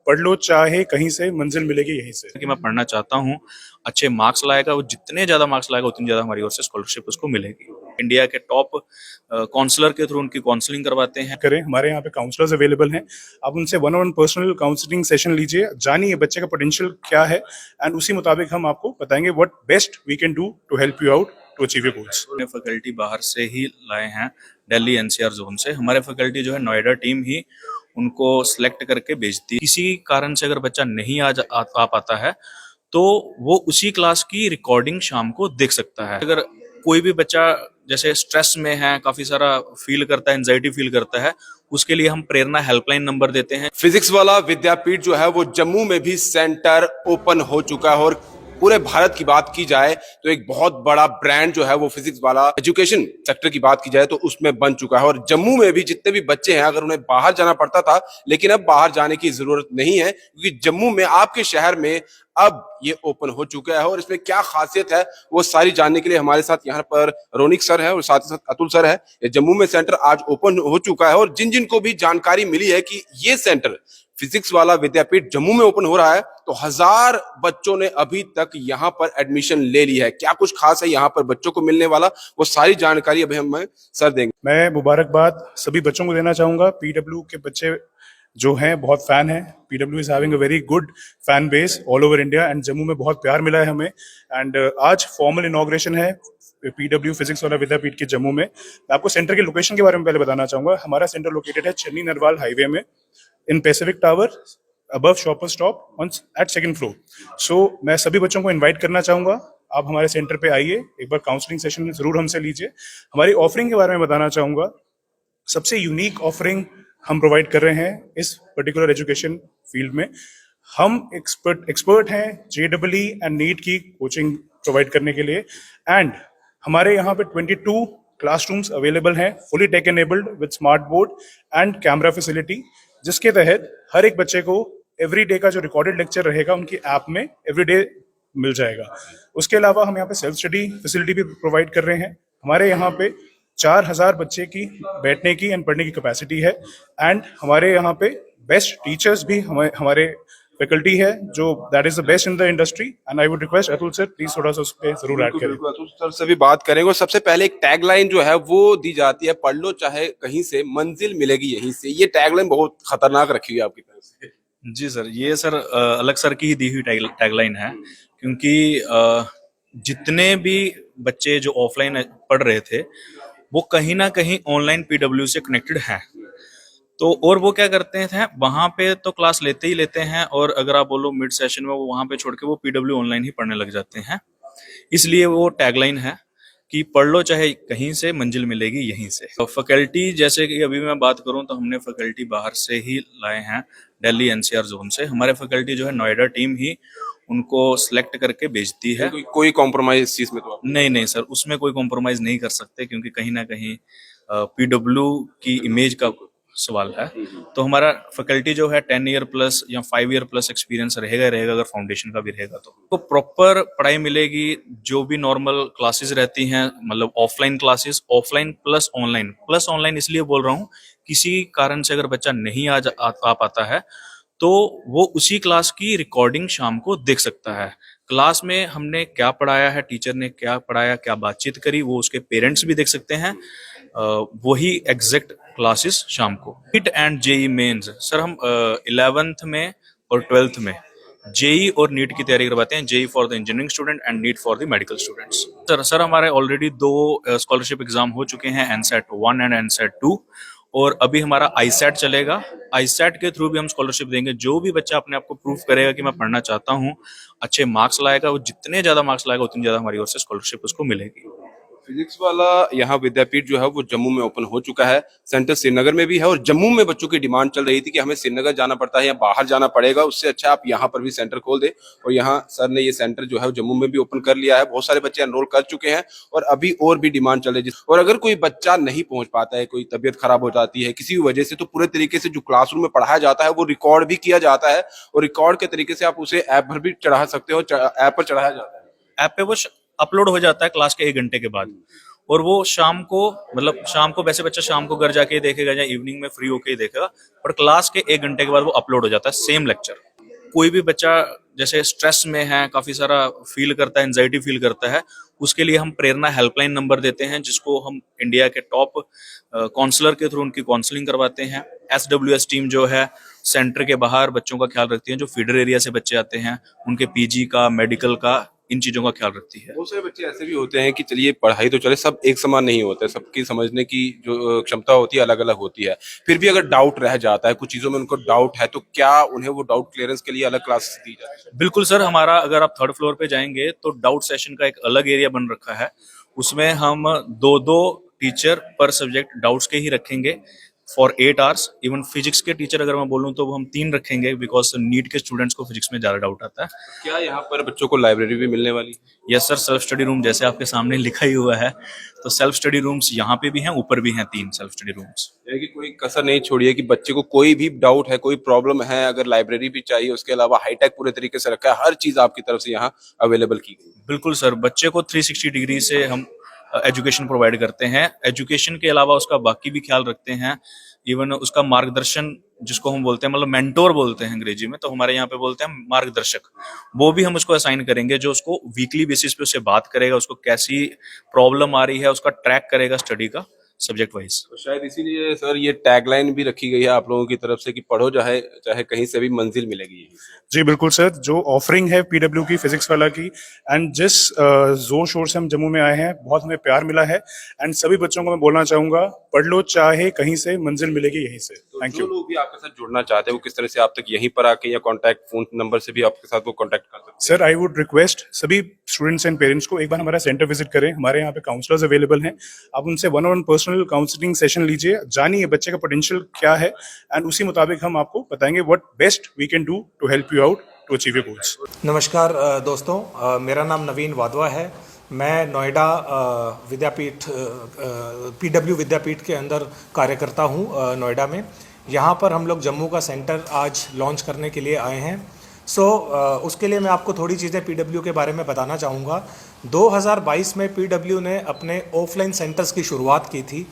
पढ़ लो चाहे कहीं से, मंजिल मिलेगी यहीं से। कि मैं पढ़ना चाहता हूँ, अच्छे मार्क्स लाएगा, वो जितने ज्यादा मार्क्स लाएगा उतनी ज्यादा हमारी ओर से स्कॉलरशिप उसको मिलेगी। इंडिया के टॉप काउंसलर के थ्रू उनकी काउंसलिंग करवाते हैं। करें, हमारे यहाँ पे काउंसलर्स अवेलेबल हैं, आप उनसे one on one personal counselling session लीजिए, जानिए बच्चे का पोटेंशियल क्या है एंड उसी मुताबिक हम आपको बताएंगे what best we can do to help you out to achieve your goals. Faculty बाहर से ही लाए हैं, दिल्ली एनसीआर जोन से। हमारे फैकल्टी जो है नोएडा टीम ही उनको सिलेक्ट करके भेजती है। किसी कारण से अगर बच्चा नहीं आ पाता है तो वो उसी क्लास की रिकॉर्डिंग शाम को देख सकता है। अगर कोई भी बच्चा जैसे स्ट्रेस में है, काफी सारा फील करता है, एंजाइटी फील करता है, उसके लिए हम प्रेरणा हेल्पलाइन नंबर देते हैं। फिजिक्स वाला विद्यापीठ जो है वो जम्मू में भी सेंटर ओपन हो चुका है और पूरे भारत की बात की जाए तो एक बहुत बड़ा ब्रांड जो है वो फिजिक्स वाला एजुकेशन सेक्टर की बात की जाए तो उसमें बन चुका है। और जम्मू में भी जितने भी बच्चे हैं, अगर उन्हें बाहर जाना पड़ता था, लेकिन अब बाहर जाने की जरूरत नहीं है, क्योंकि जम्मू में आपके शहर में अब ये ओपन हो चुका है। और इसमें क्या खासियत है वो सारी जानने के लिए हमारे साथ यहाँ पर रोनिक सर है और साथ ही साथ अतुल सर है। ये जम्मू में सेंटर आज ओपन हो चुका है और जिन जिन को भी जानकारी मिली है कि ये सेंटर फिजिक्स वाला विद्यापीठ जम्मू में ओपन हो रहा है, तो 1000 बच्चों ने अभी तक यहाँ पर एडमिशन ले ली है। क्या कुछ खास है यहाँ पर बच्चों को मिलने वाला, वो सारी जानकारी अभी हमें सर देंगे। मैं मुबारकबाद सभी बच्चों को देना चाहूंगा। पीडब्ल्यू के बच्चे जो हैं बहुत फैन हैं। PW is having a very good fan base all over India and Jammu में बहुत प्यार मिला है हमें। एंड आज फॉर्मल इनॉग्रेशन है पीडब्ल्यू फिजिक्स वाला विद्यापीठ के जम्मू में। मैं आपको सेंटर के लोकेशन के बारे में पहले बताना चाहूंगा। हमारा सेंटर लोकेटेड है चेन्नई नरवाल हाईवे में, in Pacific tower above Shopper Stop on at second floor. So मैं सभी बच्चों को इनवाइट करना चाहूंगा, आप हमारे सेंटर पे आइए, एक बार काउंसलिंग सेशन जरूर हमसे लीजिए। हमारी ऑफरिंग के बारे में बताना चाहूंगा। सबसे यूनिक ऑफरिंग हम प्रोवाइड कर रहे हैं इस पर्टिकुलर एजुकेशन फील्ड में। हम एक्सपर्ट हैं जेईई एंड नीट की कोचिंग प्रोवाइड करने के लिए। एंड हमारे यहाँ पे 22 क्लासरूम्स अवेलेबल हैं, fully tech enabled with smart board and camera facility, जिसके तहत हर एक बच्चे को एवरी डे का जो रिकॉर्डेड लेक्चर रहेगा उनकी ऐप में एवरी डे मिल जाएगा। उसके अलावा हम यहाँ पे सेल्फ स्टडी फैसिलिटी भी प्रोवाइड कर रहे हैं। हमारे यहाँ पे 4000 बच्चे की बैठने की एंड पढ़ने की कैपेसिटी है। एंड हमारे यहाँ पे बेस्ट टीचर्स भी हमारे फैकल्टी है जो that is the best in the industry. And I would request Atul sir please थोड़ा सा उस पर जरूर ऐड करें। अतुल सर से भी बात करेंगे। और सबसे पहले एक टैगलाइन जो है वो दी जाती है, पढ़ लो चाहे कहीं से, मंजिल मिलेगी यहीं से। ये टैगलाइन बहुत खतरनाक रखी हुई है आपकी तरफ से। जी सर, ये सर अलग सर की ही दी हुई टैगलाइन है, क्योंकि जितने भी बच्चे जो ऑफलाइन पढ़ रहे थे वो कहीं ना कहीं ऑनलाइन पीडब्ल्यू से कनेक्टेड हैं। तो और वो क्या करते हैं, वहां पे तो क्लास लेते ही लेते हैं, और अगर आप बोलो मिड सेशन में वो वहां पे छोड़ के वो पीडब्ल्यू ऑनलाइन ही पढ़ने लग जाते हैं। इसलिए वो टैगलाइन है कि पढ़ लो चाहे कहीं से, मंजिल मिलेगी यहीं से। तो फैकल्टी जैसे कि अभी मैं बात करूं तो हमने फैकल्टी बाहर से ही लाए हैं, दिल्ली एनसीआर जोन से। हमारे फैकल्टी जो है नोएडा टीम ही उनको सिलेक्ट करके भेजती है। कोई कॉम्प्रोमाइज इस चीज में तो नहीं सर, उसमें कोई कॉम्प्रोमाइज नहीं कर सकते, क्योंकि कहीं ना कहीं पीडब्ल्यू की इमेज का सवाल है। तो हमारा फैकल्टी जो है 10 ईयर प्लस या 5 ईयर प्लस एक्सपीरियंस रहेगा अगर फाउंडेशन का भी रहेगा तो प्रॉपर पढ़ाई मिलेगी। जो भी नॉर्मल क्लासेस रहती हैं, मतलब offline classes, offline plus online इसलिए बोल रहा हूँ, किसी कारण से अगर बच्चा नहीं आ पाता है तो वो उसी क्लास की रिकॉर्डिंग शाम को देख सकता है। क्लास में हमने क्या पढ़ाया है, टीचर ने क्या पढ़ाया, क्या बातचीत करी, वो उसके पेरेंट्स भी देख सकते हैं। वही एग्जैक्ट क्लासेस शाम को। NEET and JEE Mains sir हम 11th में और 12th में जेई और नीट की तैयारी करवाते हैं। JEE for the engineering student and NEET for the medical students. Sir हमारे ऑलरेडी 2 स्कॉलरशिप एग्जाम हो चुके हैं, एनसेट 1 एंड एनसेट 2, और अभी हमारा आईसेट चलेगा। आईसेट के थ्रू भी हम स्कॉलरशिप देंगे। जो भी बच्चा अपने आप को प्रूफ करेगा कि मैं पढ़ना चाहता हूँ, अच्छे मार्क्स लाएगा, वो जितने ज्यादा मार्क्स लाएगा उतनी ज्यादा हमारी ओर से स्कॉलरशिप उसको मिलेगी। फिजिक्स वाला यहाँ विद्यापीठ जो है वो जम्मू में ओपन हो चुका है। सेंटर श्रीनगर में भी है और जम्मू में बच्चों की डिमांड चल रही थी कि हमें श्रीनगर जाना पड़ता है या बाहर जाना पड़ेगा, उससे अच्छा आप यहाँ पर भी सेंटर खोल दे। और यहाँ सर ने ये सेंटर जो है जम्मू में भी ओपन कर लिया है। बहुत सारे बच्चे एनरोल कर चुके हैं और अभी और भी डिमांड चल रही है। और अगर कोई बच्चा नहीं पहुंच पाता है, कोई तबियत खराब हो जाती है किसी भी वजह से, तो पूरे तरीके से जो क्लासरूम में पढ़ाया जाता है वो रिकॉर्ड भी किया जाता है और रिकॉर्ड के तरीके से आप उसे ऐप पर भी चढ़ा सकते हो। ऐप पर चढ़ाया जाता है, ऐप पे वो अपलोड हो जाता है क्लास के 1 घंटे के बाद। और वो शाम को, मतलब शाम को वैसे बच्चा शाम को घर जाके ही देखेगा या इवनिंग में फ्री होके ही देखेगा, पर क्लास के 1 घंटे के बाद वो अपलोड हो जाता है सेम लेक्चर। कोई भी बच्चा जैसे स्ट्रेस में है, काफी सारा फील करता है, एंजाइटी फील करता है, उसके लिए हम प्रेरणा हेल्पलाइन नंबर देते हैं, जिसको हम इंडिया के टॉप काउंसलर के थ्रू उनकी काउंसलिंग करवाते हैं। SWS टीम जो है सेंटर के बाहर बच्चों का ख्याल रखती है, जो फीडर एरिया से बच्चे आते हैं उनके PG का, मेडिकल का, इन चीजों का ख्याल रखती है। बहुत सारे बच्चे ऐसे भी होते हैं कि चलिए पढ़ाई तो चले, सब एक समान नहीं होता है, सबकी समझने की जो क्षमता होती है अलग अलग होती है। फिर भी अगर डाउट रह जाता है, कुछ चीजों में उनको डाउट है, तो क्या उन्हें वो डाउट क्लियरेंस के लिए अलग क्लासेस दी जाती है? बिल्कुल सर, हमारा अगर आप 3rd फ्लोर पे जाएंगे तो डाउट सेशन का एक अलग एरिया बन रखा है। उसमें हम 2-2 टीचर पर सब्जेक्ट डाउट्स के ही रखेंगे फॉर 8 आवर्स। इवन फिजिक्स के टीचर अगर मैं बोलूँ तो वो हम 3 रखेंगे, बिकॉज नीट के स्टूडेंट्स को फिजिक्स में ज्यादा डाउट आता है। क्या यहाँ पर बच्चों को लाइब्रेरी भी मिलने वाली है? Yes sir, self study room जैसे आपके सामने लिखा ही हुआ है, तो सेल्फ स्टडी रूम्स यहाँ पे भी हैं, ऊपर भी हैं 3 सेल्फ स्टडी रूम्स। यानी कि कोई कसर नहीं छोड़िए कि बच्चे को कोई भी डाउट है, कोई प्रॉब्लम है, अगर लाइब्रेरी भी चाहिए, उसके अलावा हाईटेक पूरे तरीके से रखा है, हर चीज आपकी तरफ से यहाँ अवेलेबल की गई है। बिल्कुल सर, बच्चे को 360 डिग्री से हम एजुकेशन प्रोवाइड करते हैं। एजुकेशन के अलावा उसका बाकी भी ख्याल रखते हैं, इवन उसका मार्गदर्शन, जिसको हम बोलते हैं, मतलब मेंटोर बोलते हैं अंग्रेजी में, तो हमारे यहाँ पे बोलते हैं मार्गदर्शक, वो भी हम उसको असाइन करेंगे, जो उसको वीकली बेसिस पे उससे बात करेगा, उसको कैसी प्रॉब्लम आ रही है उसका ट्रैक करेगा स्टडी का सब्जेक्ट वाइज। तो शायद इसीलिए सर ये टैगलाइन भी रखी गई है आप लोगों की तरफ से कि पढ़ो चाहे चाहे कहीं से भी मंजिल मिलेगी। जी बिल्कुल सर, जो ऑफरिंग है PW की फिजिक्स वाला की, एंड जिस जोर शोर से हम जम्मू में आए हैं, बहुत हमें प्यार मिला है। एंड सभी बच्चों को मैं बोलना चाहूंगा, पढ़ लो चाहे कहीं से, मंजिल मिलेगी यहीं से। तो थैंक जो यू। लोग भी आपके साथ जुड़ना चाहते हैं वो किस तरह से आप तक यहीं पर आके या कॉन्टैक्ट फोन नंबर से भी आपके साथ वो कॉन्टैक्ट कर सकते सर आई वुड रिक्वेस्ट सभी स्टूडेंट्स एंड पेरेंट्स को एक बार हमारा सेंटर विजिट करें। हमारे यहाँ पे काउंसलर्स अवेलेबल हैं, आप उनसे 1-on-1 पर्सनल काउंसलिंग सेशन लीजिए, जानिए बच्चे का पोटेंशियल क्या है, एंड उसी मुताबिक हम आपको बताएंगे what best we can do to help you out to achieve your goals. नमस्कार दोस्तों, मेरा नाम नवीन वाधवा है। मैं नोएडा विद्यापीठ PW विद्यापीठ के अंदर कार्य करता हूँ नोएडा में। यहाँ पर हम लोग जम्मू का सेंटर आज लॉन्च करने के लिए आए हैं। उसके लिए मैं आपको थोड़ी चीज़ें PW के बारे में बताना चाहूँगा। 2022 में PW ने अपने ऑफलाइन सेंटर्स की शुरुआत की थी।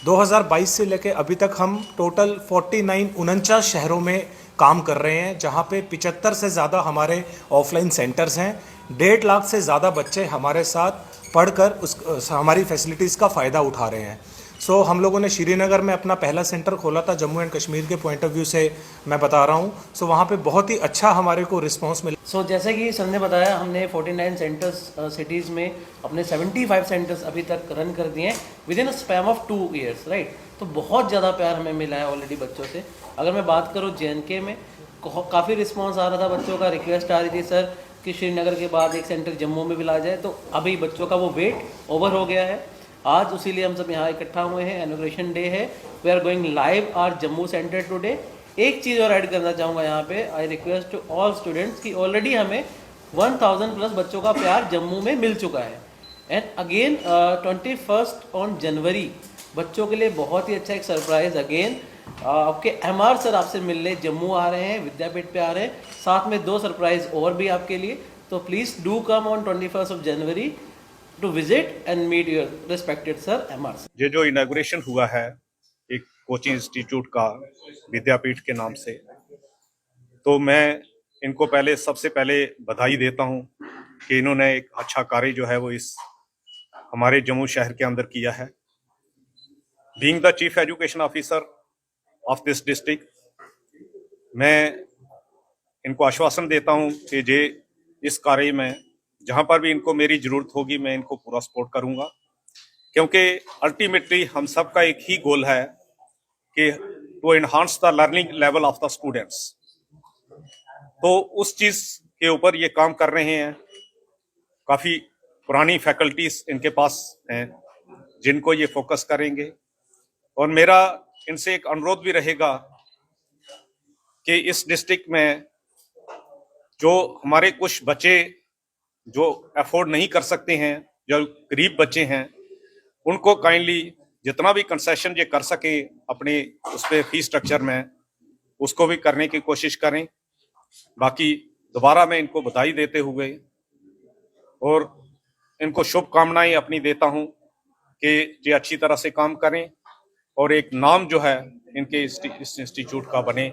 2022 से लेके अभी तक हम टोटल 49 शहरों में काम कर रहे हैं, जहाँ पे 75 से ज़्यादा हमारे ऑफलाइन सेंटर्स हैं। 1.5 लाख से ज़्यादा बच्चे हमारे साथ पढ़कर हमारी फैसिलिटीज़ का फ़ायदा उठा रहे हैं। हम लोगों ने श्रीनगर में अपना पहला सेंटर खोला था, जम्मू एंड कश्मीर के पॉइंट ऑफ व्यू से मैं बता रहा हूँ। वहाँ पे बहुत ही अच्छा हमारे को रिस्पॉन्स मिला। जैसे कि सर ने बताया, हमने 49 सेंटर्स सिटीज़ में अपने 75 सेंटर्स अभी तक रन कर दिए हैं with in a span of 2 years, right. तो बहुत ज़्यादा प्यार हमें मिला है ऑलरेडी बच्चों से। अगर मैं बात करूँ JNK में, काफ़ी रिस्पॉन्स आ रहा था बच्चों का, रिक्वेस्ट आ रही थी सर कि श्रीनगर के बाद एक सेंटर जम्मू में भी ला जाए। तो अभी बच्चों का वो वेट ओवर हो गया है। आज उसी लिए हम सब यहाँ इकट्ठा हुए हैं, इनॉग्रेशन डे है। We are going live our Jammu centre today. एक चीज़ और ऐड करना चाहूँगा यहाँ पे, I request to all students कि ऑलरेडी हमें 1000 प्लस बच्चों का प्यार जम्मू में मिल चुका है। एंड अगेन 21 ऑन जनवरी बच्चों के लिए बहुत ही अच्छा एक सरप्राइज अगेन आपके MR सर आपसे मिलने जम्मू आ रहे हैं, विद्यापीठ पे आ रहे हैं। साथ में 2 सरप्राइज और भी आपके लिए। तो please do come on 21 January to visit and meet your respected sir MR। ये जो इनॉग्रेशन हुआ है एक कोचिंग इंस्टीट्यूट का विद्यापीठ के नाम से, तो मैं इनको सबसे पहले बधाई देता हूँ कि इन्होंने एक अच्छा कार्य जो है वो इस हमारे जम्मू शहर के अंदर किया है। Being the chief education officer of this district, मैं इनको आश्वासन देता हूँ कि जे इस कार्य में जहां पर भी इनको मेरी जरूरत होगी मैं इनको पूरा सपोर्ट करूंगा, क्योंकि अल्टीमेटली हम सबका एक ही गोल है कि to enhance the learning level of the students. तो उस चीज के ऊपर ये काम कर रहे हैं। काफी पुरानी फैकल्टीज इनके पास हैं जिनको ये फोकस करेंगे, और मेरा इनसे एक अनुरोध भी रहेगा कि इस डिस्ट्रिक्ट में जो हमारे कुछ बच्चे जो अफोर्ड नहीं कर सकते हैं, जो गरीब बच्चे हैं, उनको काइंडली जितना भी कंसेशन ये कर सके अपने उस पे फीस स्ट्रक्चर में, उसको भी करने की कोशिश करें। बाकी दोबारा मैं इनको बधाई देते हुए और इनको शुभकामनाएं अपनी देता हूं कि ये अच्छी तरह से काम करें और एक नाम जो है इनके इस इंस्टीट्यूट का बने।